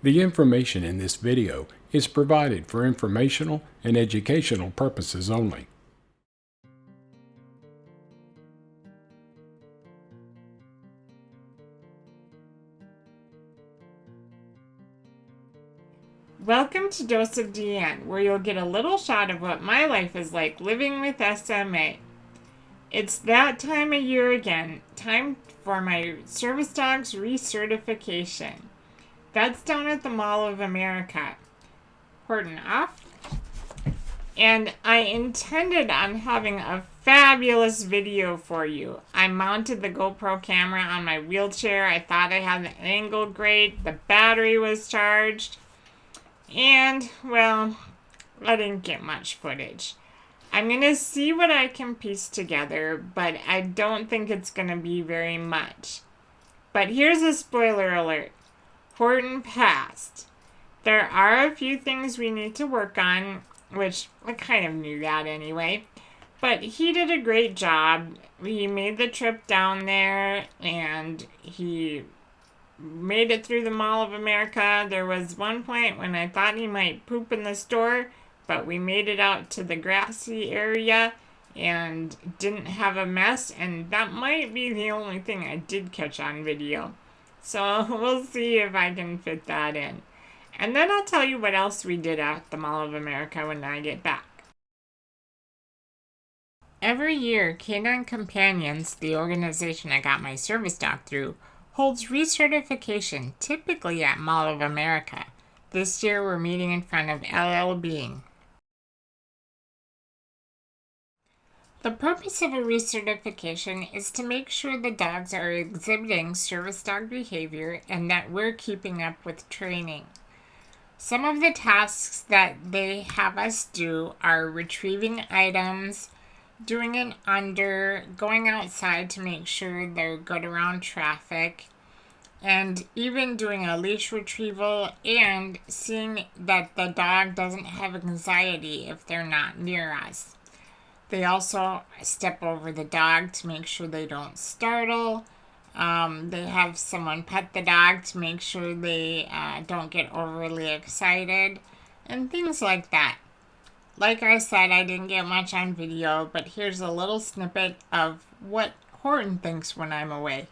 The information in this video is provided for informational and educational purposes only. Welcome to Dose of Deanne, where you'll get a little shot of what my life is like living with SMA. It's that time of year again, time for my service dog's recertification. That's down at the Mall of America. Horton off. And I intended on having a fabulous video for you. I mounted the GoPro camera on my wheelchair. I thought I had the angle great. The battery was charged. And, well, I didn't get much footage. I'm going to see what I can piece together, but I don't think it's going to be very much. But here's a spoiler alert. Horton passed. There are a few things we need to work on, which I kind of knew that anyway. But he did a great job. He made the trip down there, and he made it through the Mall of America. There was one point when I thought he might poop in the store, but we made it out to the grassy area and didn't have a mess, and that might be the only thing I did catch on video. So we'll see if I can fit that in. And then I'll tell you what else we did at the Mall of America when I get back. Every year, Canine Companions, the organization I got my service dog through, holds recertification, typically at Mall of America. This year we're meeting in front of LL Bean. The purpose of a recertification is to make sure the dogs are exhibiting service dog behavior and that we're keeping up with training. Some of the tasks that they have us do are retrieving items, doing an under, going outside to make sure they're good around traffic, and even doing a leash retrieval and seeing that the dog doesn't have anxiety if they're not near us. They also step over the dog to make sure they don't startle. They have someone pet the dog to make sure they don't get overly excited, and things like that. Like I said, I didn't get much on video, but here's a little snippet of what Horton thinks when I'm away.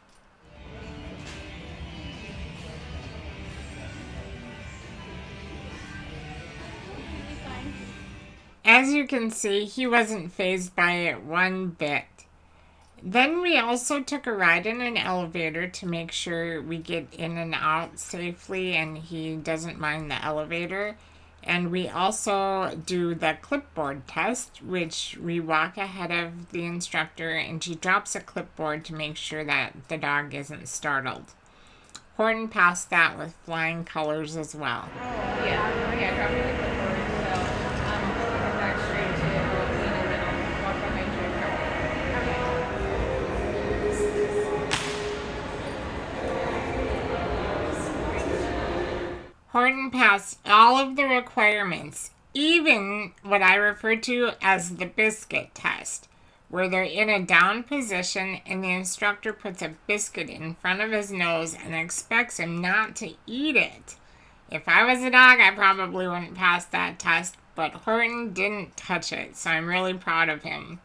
As you can see, he wasn't fazed by it one bit. Then we also took a ride in an elevator to make sure we get in and out safely and he doesn't mind the elevator. And we also do the clipboard test, which we walk ahead of the instructor and she drops a clipboard to make sure that the dog isn't startled. Horton passed that with flying colors as well. Yeah, drop me the clipboard. So, come back straight to Dean and then I'll walk behind you. Horton passed all of the requirements, even what I refer to as the biscuit test, where they're in a down position and the instructor puts a biscuit in front of his nose and expects him not to eat it. If I was a dog, I probably wouldn't pass that test, but Horton didn't touch it, so I'm really proud of him.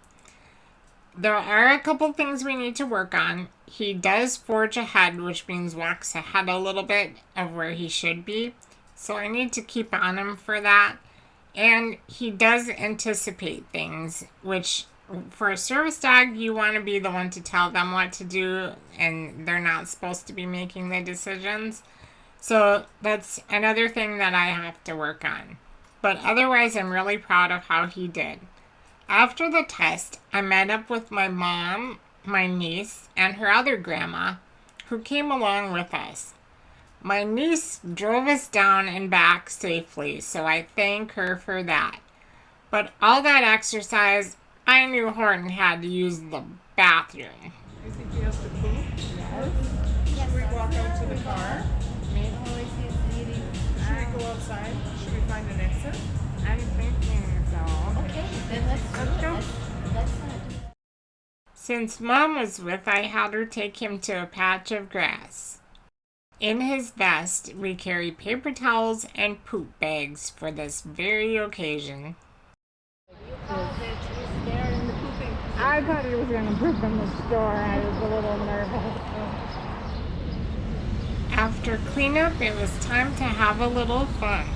There are a couple things we need to work on. He does forge ahead, which means walks ahead a little bit of where he should be. So I need to keep on him for that. And he does anticipate things, which for a service dog, you want to be the one to tell them what to do, and they're not supposed to be making the decisions. So that's another thing that I have to work on. But otherwise, I'm really proud of how he did. After the test, I met up with my mom, my niece, and her other grandma, who came along with us. My niece drove us down and back safely, so I thank her for that. But all that exercise, I knew Horton had to use the bathroom. You think he has to poop? Yes. Should we walk out to the car? Should we go outside? Should we find an exit? I'm thinking so. Okay, then let's go. Let's do it. Since Mom was with, I had her take him to a patch of grass. In his vest, we carry paper towels and poop bags for this very occasion. I thought he was going to poop in the store. I was a little nervous. After cleanup, it was time to have a little fun.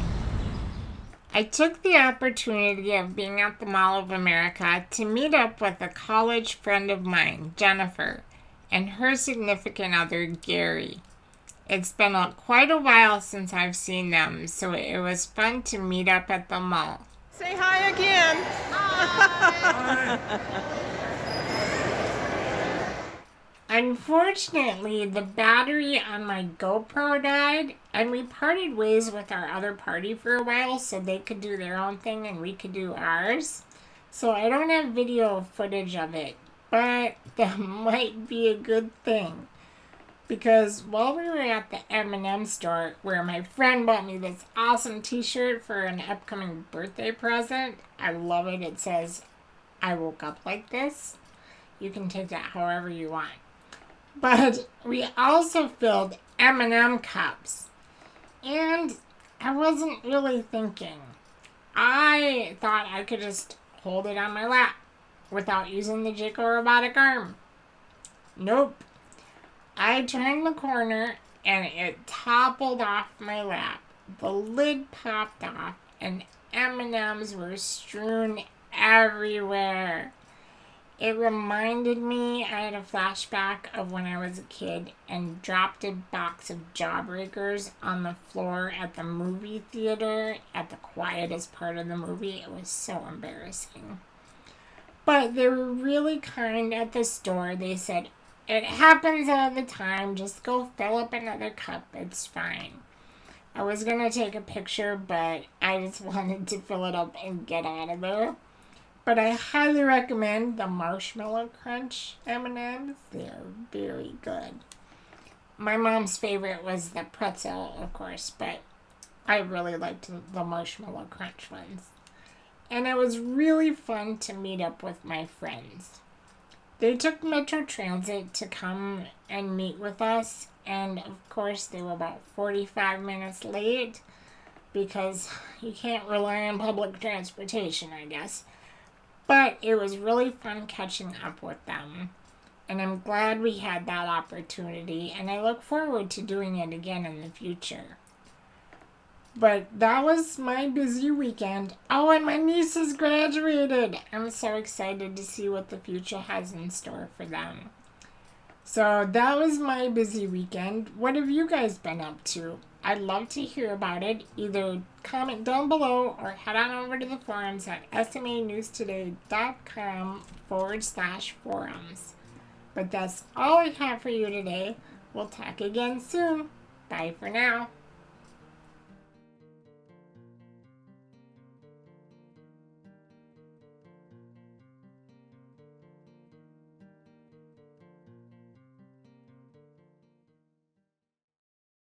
I took the opportunity of being at the Mall of America to meet up with a college friend of mine, Jennifer, and her significant other, Gary. It's been quite a while since I've seen them, so it was fun to meet up at the mall. Say hi again. Unfortunately, the battery on my GoPro died, and we parted ways with our other party for a while so they could do their own thing and we could do ours. So I don't have video footage of it, but that might be a good thing. Because while we were at the M&M store, where my friend bought me this awesome t-shirt for an upcoming birthday present, I love it. It says, "I woke up like this." You can take that however you want. But we also filled M&M cups. And I wasn't really thinking. I thought I could just hold it on my lap without using the Jayco robotic arm. Nope. I turned the corner and it toppled off my lap. The lid popped off and M&Ms were strewn everywhere. It reminded me, I had a flashback of when I was a kid and dropped a box of Jawbreakers on the floor at the movie theater at the quietest part of the movie. It was so embarrassing. But they were really kind at the store. They said, "It happens all the time. Just go fill up another cup. It's fine." I was going to take a picture, but I just wanted to fill it up and get out of there. But I highly recommend the Marshmallow Crunch M&Ms. They're very good. My mom's favorite was the pretzel, of course, but I really liked the Marshmallow Crunch ones. And it was really fun to meet up with my friends. They took Metro Transit to come and meet with us, and of course they were about 45 minutes late because you can't rely on public transportation, I guess. But it was really fun catching up with them, and I'm glad we had that opportunity, and I look forward to doing it again in the future. But that was my busy weekend. Oh, and my nieces graduated. I'm so excited to see what the future has in store for them. So that was my busy weekend. What have you guys been up to? I'd love to hear about it. Either comment down below or head on over to the forums at smanewstoday.com/forums. But that's all I have for you today. We'll talk again soon. Bye for now.